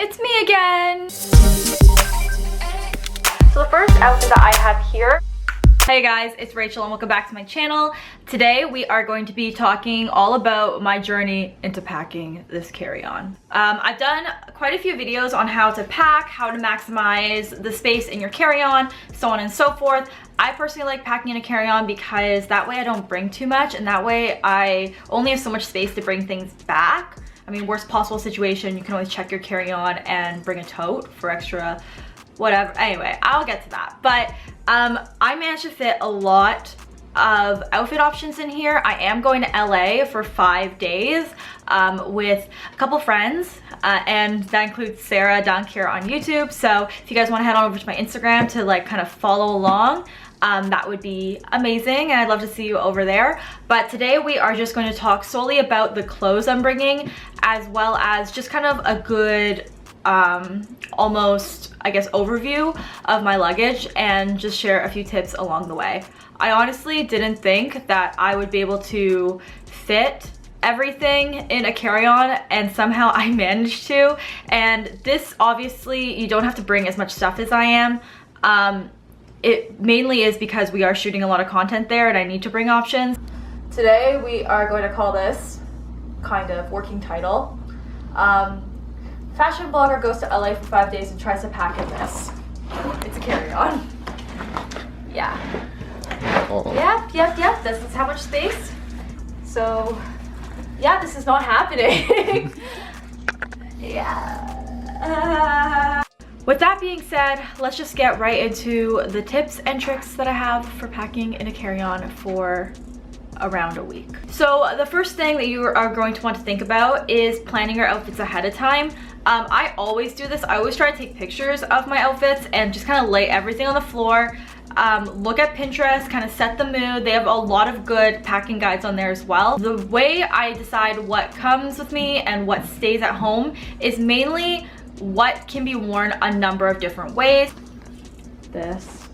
It's me again! So the first outfit that I have here. Hey guys, it's Rachel and welcome back to my channel. Today we are going to be talking all about my journey into packing this carry-on. I've done quite a few videos on how to pack, how to maximize the space in your carry-on, so on and so forth. I personally like packing in a carry-on because that way I don't bring too much and that way I only have so much space to bring things back. I mean, worst possible situation, you can always check your carry-on and bring a tote for extra whatever. Anyway, I'll get to that. But I managed to fit a lot of outfit options in here. I am going to LA for 5 days with a couple friends and that includes Sarah down here on YouTube. So if you guys want to head on over to my Instagram to like kind of follow along, that would be amazing and I'd love to see you over there. But today we are just going to talk solely about the clothes I'm bringing, as well as just kind of a good almost, I guess, overview of my luggage and just share a few tips along the way. I honestly didn't think that I would be able to fit everything in a carry-on and somehow I managed to. And this, obviously, you don't have to bring as much stuff as I am. It mainly is because we are shooting a lot of content there and I need to bring options. Today we are going to call this kind of working title. Fashion blogger goes to LA for 5 days and tries to pack in this. It's a carry-on. Yeah. Oh. Yep. This is how much space. So, yeah, this is not happening. Yeah. With that being said, let's just get right into the tips and tricks that I have for packing in a carry-on for around a week. So the first thing that you are going to want to think about is planning your outfits ahead of time. I always do this. I always try to take pictures of my outfits and just kind of lay everything on the floor. Look at Pinterest, kind of set the mood. They have a lot of good packing guides on there as well. The way I decide what comes with me and what stays at home is mainly what can be worn a number of different ways. This.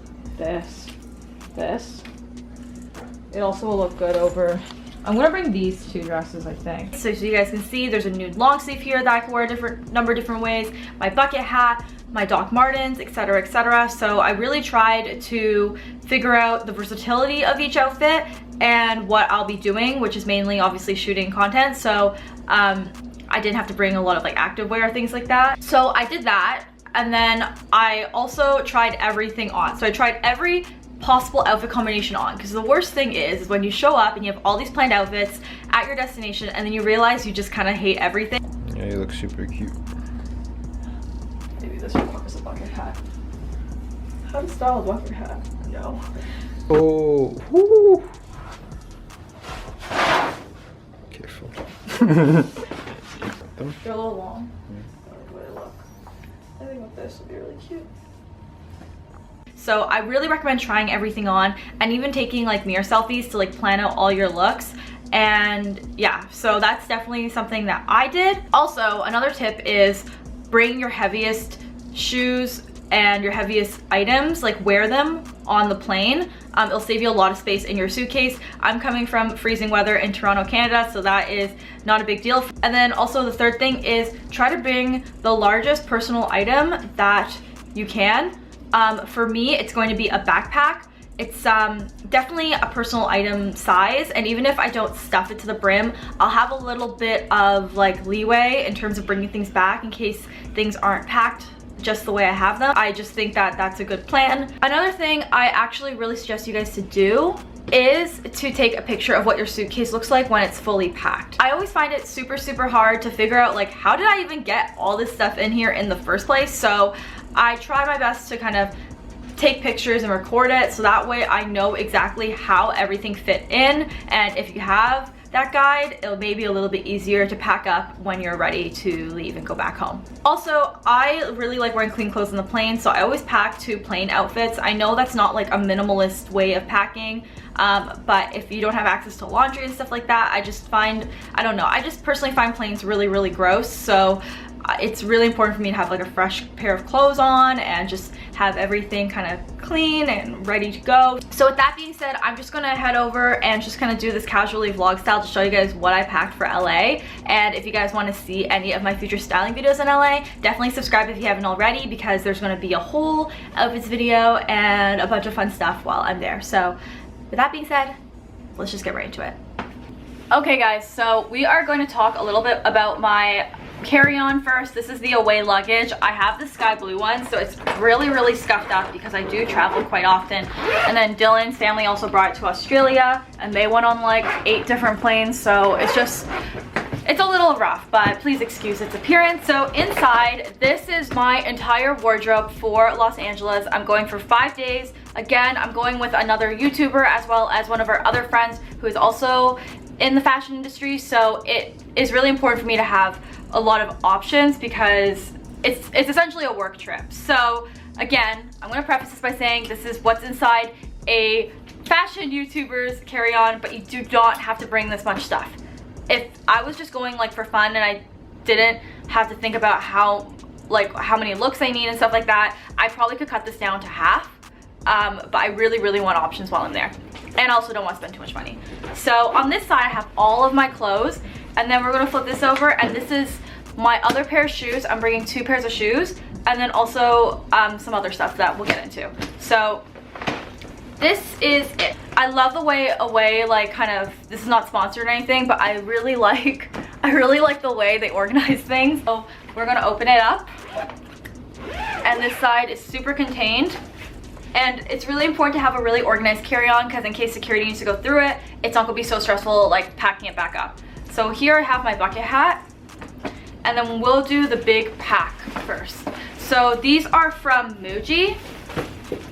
It also will look good over, I'm gonna bring these two dresses, I think. So you guys can see there's a nude long sleeve here that I can wear a number of different ways, my bucket hat, my Doc Martens, etc, etc. So I really tried to figure out the versatility of each outfit and what I'll be doing, which is mainly obviously shooting content. So I didn't have to bring a lot of like activewear, things like that. So I did that, and then I also tried everything on. So I tried every possible outfit combination on, because the worst thing is when you show up and you have all these planned outfits at your destination and then you realize you just kind of hate everything. Yeah, you look super cute. Maybe this will work as a bucket hat. How to style a bucket hat? No. Oh, whoo. Careful. They're a little long. I think with this would be really cute. So I really recommend trying everything on and even taking like mirror selfies to like plan out all your looks. And yeah, so that's definitely something that I did. Also, another tip is bring your heaviest shoes and your heaviest items, like wear them on the plane. It'll save you a lot of space in your suitcase. I'm coming from freezing weather in Toronto, Canada, so that is not a big deal. And then also the third thing is try to bring the largest personal item that you can. For me, it's going to be a backpack. It's definitely a personal item size, and even if I don't stuff it to the brim, I'll have a little bit of like leeway in terms of bringing things back in case things aren't packed just the way I have them. I just think that that's a good plan. Another thing I actually really suggest you guys to do is to take a picture of what your suitcase looks like when it's fully packed. I always find it super hard to figure out like, how did I even get all this stuff in here in the first place? So I try my best to kind of take pictures and record it so that way I know exactly how everything fit in, and if you have that guide, it'll maybe a little bit easier to pack up when you're ready to leave and go back home. Also, I really like wearing clean clothes on the plane, so I always pack 2 plain outfits. I know that's not like a minimalist way of packing, but if you don't have access to laundry and stuff like that, I just find, I don't know, I just personally find planes really gross. So it's really important for me to have like a fresh pair of clothes on and just have everything kind of clean and ready to go. So with that being said, I'm just gonna head over and just kind of do this casually vlog style to show you guys what I packed for LA. And if you guys want to see any of my future styling videos in LA, definitely subscribe if you haven't already, because there's going to be a whole outfits video and a bunch of fun stuff while I'm there. So with that being said, let's just get right into it. Okay guys, so we are going to talk a little bit about my carry-on first. This is the away luggage. I have the sky blue one, so it's really scuffed up because I do travel quite often. And then Dylan's family also brought it to Australia, and they went on like 8 different planes, so it's a little rough, but please excuse its appearance. So inside, this is my entire wardrobe for Los Angeles. I'm going for 5 days. Again, I'm going with another YouTuber as well as one of our other friends who is also in the fashion industry, so it is really important for me to have a lot of options because it's essentially a work trip. So again, I'm going to preface this by saying this is what's inside a fashion YouTuber's carry-on, but you do not have to bring this much stuff. If I was just going like for fun and I didn't have to think about how many looks I need and stuff like that, I probably could cut this down to half. But I really want options while I'm there, and I also don't want to spend too much money. So on this side I have all of my clothes, and then we're going to flip this over, and this is my other pair of shoes. I'm bringing 2 pairs of shoes, and then also some other stuff that we'll get into. So this is it. I love the way away, like, kind of, this is not sponsored or anything, but I really like the way they organize things. So we're going to open it up, and this side is super contained. And it's really important to have a really organized carry-on because in case security needs to go through it, it's not gonna be so stressful like packing it back up. So here I have my bucket hat, and then we'll do the big pack first. So these are from Muji,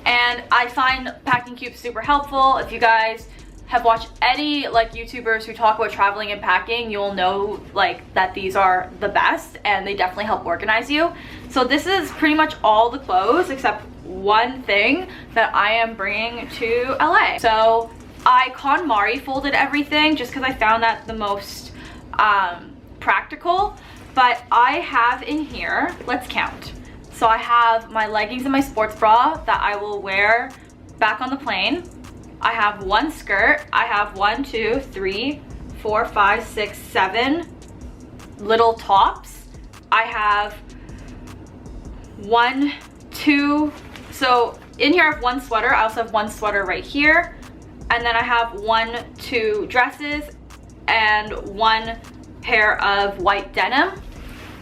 and I find packing cubes super helpful. If you guys have watched any like YouTubers who talk about traveling and packing, you'll know like that these are the best, and they definitely help organize you. So this is pretty much all the clothes except one thing that I am bringing to LA. So I KonMari folded everything just because I found that the most practical. But I have in here, let's count. So I have my leggings and my sports bra that I will wear back on the plane. I have 1 skirt. I have 1, 2, 3, 4, 5, 6, 7 little tops. I have 1, 2, so in here I have 1 sweater. I also have 1 sweater right here. And then I have 1, 2 dresses and 1 pair of white denim.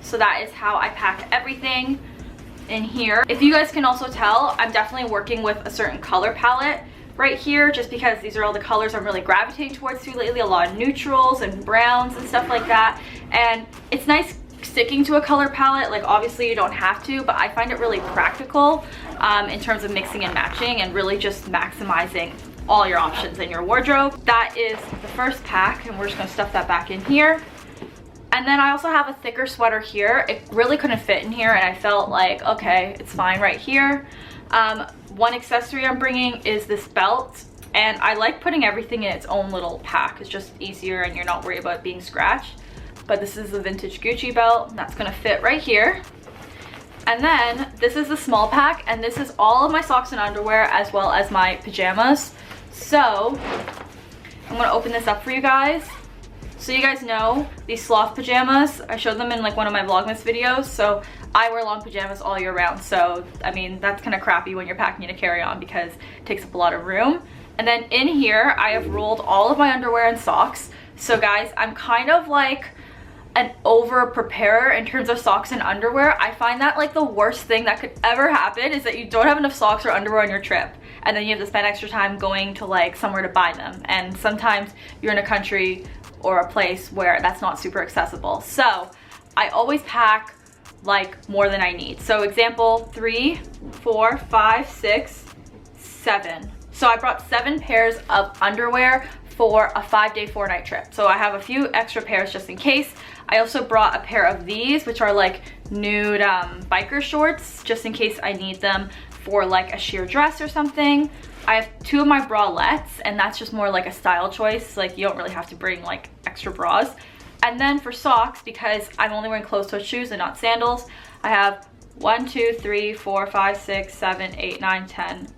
So that is how I pack everything in here. If you guys can also tell, I'm definitely working with a certain color palette right here, just because these are all the colors I'm really gravitating towards lately. A lot of neutrals and browns and stuff like that. And it's nice sticking to a color palette. Like obviously you don't have to, but I find it really practical in terms of mixing and matching and really just maximizing all your options in your wardrobe. That is the first pack, and we're just gonna stuff that back in here. And then I also have a thicker sweater here. It really couldn't fit in here, and I felt like, okay, it's fine right here. One accessory I'm bringing is this belt, and I like putting everything in its own little pack. It's just easier and you're not worried about being scratched. But this is the vintage Gucci belt. That's gonna fit right here. And then this is the small pack, and this is all of my socks and underwear as well as my pajamas. So I'm gonna open this up for you guys. So you guys know these sloth pajamas, I showed them in like one of my Vlogmas videos. So I wear long pajamas all year round. So I mean, that's kind of crappy when you're packing in a carry-on because it takes up a lot of room. And then in here, I have rolled all of my underwear and socks. So guys, I'm kind of like an over preparer in terms of socks and underwear. I find that like the worst thing that could ever happen is that you don't have enough socks or underwear on your trip, and then you have to spend extra time going to like somewhere to buy them, and sometimes you're in a country or a place where that's not super accessible. So I always pack like more than I need. So example 3, 4, 5, 6, 7. So I brought 7 pairs of underwear for a 5-day 4-night trip. So I have a few extra pairs just in case. I also brought a pair of these, which are like nude biker shorts, just in case I need them for like a sheer dress or something. I have 2 of my bralettes, and that's just more like a style choice. Like you don't really have to bring like extra bras. And then for socks, because I'm only wearing closed-toed shoes and not sandals, I have 1, 2, 3, 4, 5, 6, 7, 8, 9, 10,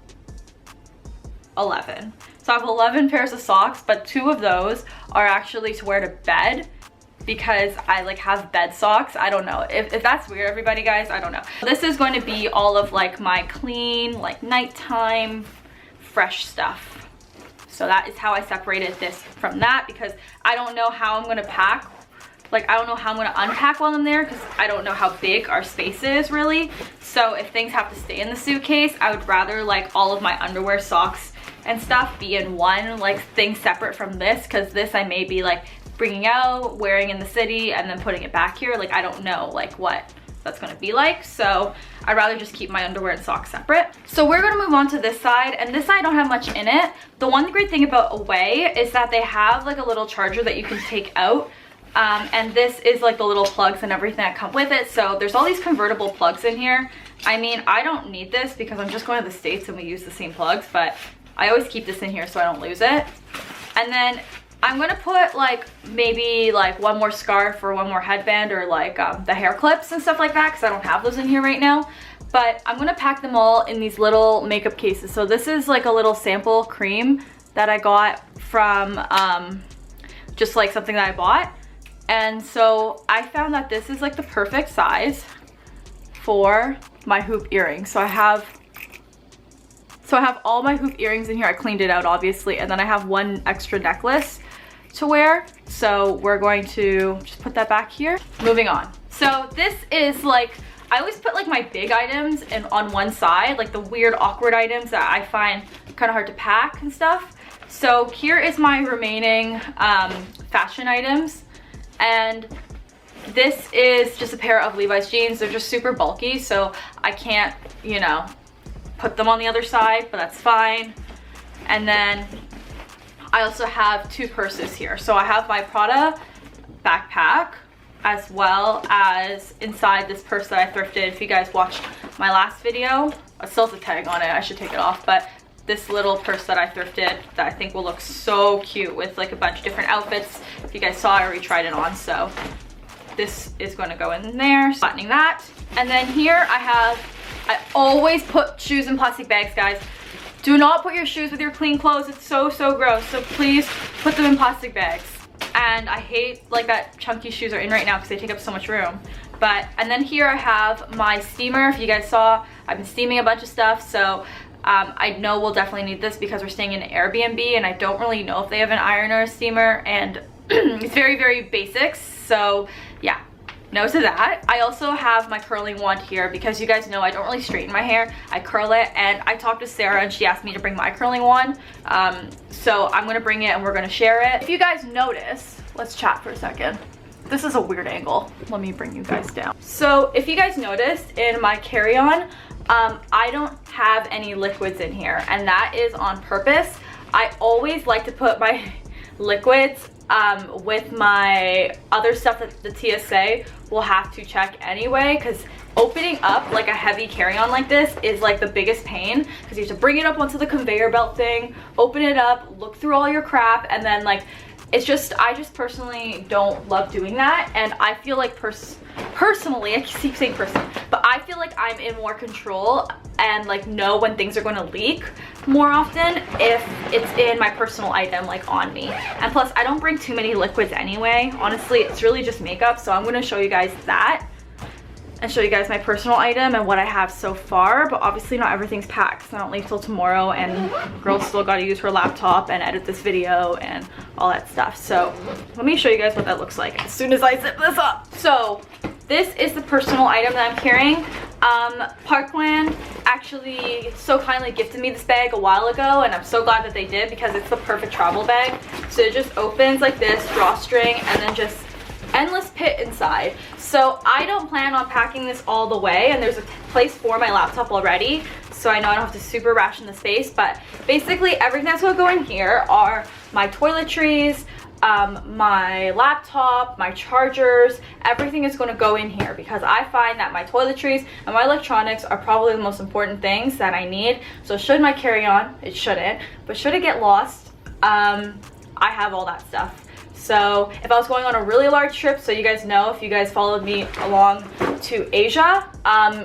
11. So I have 11 pairs of socks, but 2 of those are actually to wear to bed because I like have bed socks. I don't know if that's weird, everybody, guys. I don't know. This is going to be all of like my clean, like nighttime, fresh stuff. So that is how I separated this from that, because I don't know how I'm gonna pack. Like, I don't know how I'm gonna unpack while I'm there because I don't know how big our space is really. So if things have to stay in the suitcase, I would rather like all of my underwear, socks, and stuff be in one like thing separate from this, because this I may be like bringing out, wearing in the city, and then putting it back here. Like, I don't know like what that's gonna be like, so I'd rather just keep my underwear and socks separate. So we're gonna move on to this side, and this side don't have much in it. The one great thing about Away is that they have like a little charger that you can take out, and this is like the little plugs and everything that come with it. So there's all these convertible plugs in here. I mean, I don't need this because I'm just going to the States and we use the same plugs, but I always keep this in here so I don't lose it. And then I'm gonna put like maybe like one more scarf or one more headband, or like the hair clips and stuff like that, because I don't have those in here right now. But I'm gonna pack them all in these little makeup cases. So this is like a little sample cream that I got from just like something that I bought. And so I found that this is like the perfect size for my hoop earrings. So I have all my hoop earrings in here. I cleaned it out obviously, and then I have one extra necklace to wear. So we're going to just put that back here. Moving on. So this is like, I always put like my big items in on one side, like the weird awkward items that I find kind of hard to pack and stuff. So here is my remaining fashion items, and this is just a pair of Levi's jeans. They're just super bulky, so I can't, you know, put them on the other side, but that's fine. And then I also have 2 purses here. So I have my Prada backpack, as well as inside this purse that I thrifted. If you guys watched my last video, it still has a tag on it, I should take it off, but this little purse that I thrifted that I think will look so cute with like a bunch of different outfits. If you guys saw, I already tried it on, so this is going to go in there, flattening that. And then here I always put shoes in plastic bags, guys. Do not put your shoes with your clean clothes. It's so gross. So please put them in plastic bags. And I hate like that chunky shoes are in right now because they take up so much room. And then here I have my steamer. If you guys saw, I've been steaming a bunch of stuff. So I know we'll definitely need this because we're staying in an Airbnb, and I don't really know if they have an iron or a steamer, and it's very basic. So yeah, no to that. I also have my curling wand here because you guys know I don't really straighten my hair. I curl it, and I talked to Sarah and she asked me to bring my curling wand. So I'm gonna bring it and we're gonna share it. If you guys notice, let's chat for a second. This is a weird angle. Let me bring you guys down. So if you guys noticed in my carry-on, I don't have any liquids in here, and that is on purpose. I always like to put my liquids with my other stuff that the TSA will have to check anyway, because opening up like a heavy carry-on like this is like the biggest pain, because you have to bring it up onto the conveyor belt thing, open it up, look through all your crap, and then like it's just, I just personally don't love doing that. And I feel like personally, I keep saying personally, but I feel like I'm in more control and like know when things are going to leak more often if it's in my personal item, like on me. And plus I don't bring too many liquids anyway. Honestly, it's really just makeup. So I'm going to show you guys that and show you guys my personal item and what I have so far, but obviously not everything's packed, so I don't leave till tomorrow, and girl's still got to use her laptop and edit this video and all that stuff. So let me show you guys what that looks like as soon as I zip this up. So this is the personal item that I'm carrying. Parkland actually so kindly gifted me this bag a while ago, and I'm so glad that they did because it's the perfect travel bag. So it just opens like this, drawstring, and then just endless pit inside. So I don't plan on packing this all the way, and there's a place for my laptop already, so I know I don't have to super ration the space. But basically everything that's going to go in here are my toiletries, my laptop, my chargers, everything is going to go in here because I find that my toiletries and my electronics are probably the most important things that I need. So should my carry-on, it shouldn't, but should it get lost, I have all that stuff. So if I was going on a really large trip, so you guys know, if you guys followed me along to Asia,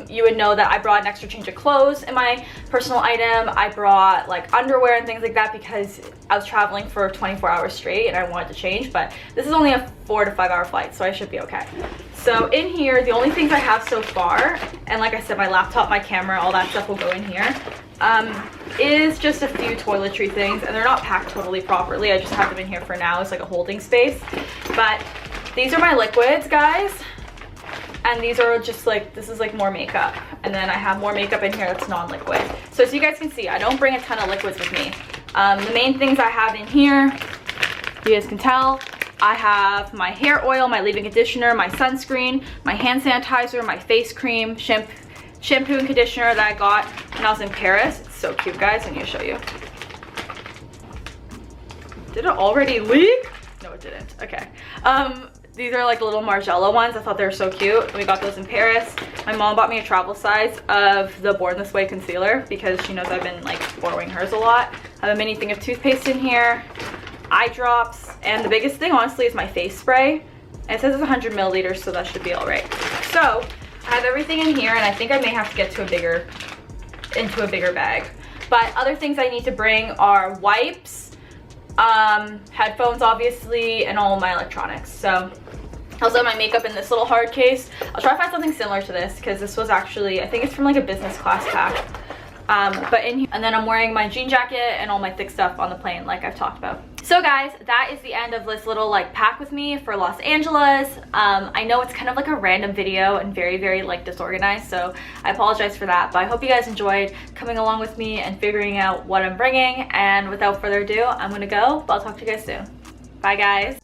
you would know that I brought an extra change of clothes in my personal item. I brought like underwear and things like that because I was traveling for 24 hours straight and I wanted to change, but this is only a 4 to 5 hour flight, so I should be okay. So in here, the only things I have so far, and like I said, my laptop, my camera, all that stuff will go in here, is just a few toiletry things, and they're not packed totally properly. I just have them in here for now as like a holding space. But these are my liquids, guys, and these are just like, this is like more makeup, and then I have more makeup in here that's non-liquid. So as you guys can see, I don't bring a ton of liquids with me. The main things I have in here, you guys can tell, I have my hair oil, my leave-in conditioner, my sunscreen, my hand sanitizer, my face cream, shampoo and conditioner that I got when I was in Paris. It's so cute, guys. I need to show you. Did it already leak? No, it didn't. Okay. These are like little Margiela ones. I thought they were so cute. We got those in Paris. My mom bought me a travel size of the Born This Way concealer because she knows I've been like borrowing hers a lot. I have a mini thing of toothpaste in here, eye drops, and the biggest thing honestly is my face spray. And it says it's 100 milliliters, so that should be all right. So I have everything in here, and I think I may have to get to into a bigger bag. But other things I need to bring are wipes, headphones obviously, and all my electronics. So I also have my makeup in this little hard case. I'll try to find something similar to this because this was actually, I think it's from like a business class pack. But in here, and then I'm wearing my jean jacket and all my thick stuff on the plane like I've talked about. So guys, that is the end of this little like pack with me for Los Angeles. I know it's kind of like a random video and very like disorganized, so I apologize for that, but I hope you guys enjoyed coming along with me and figuring out what I'm bringing. And without further ado, I'm gonna go, but I'll talk to you guys soon. Bye guys.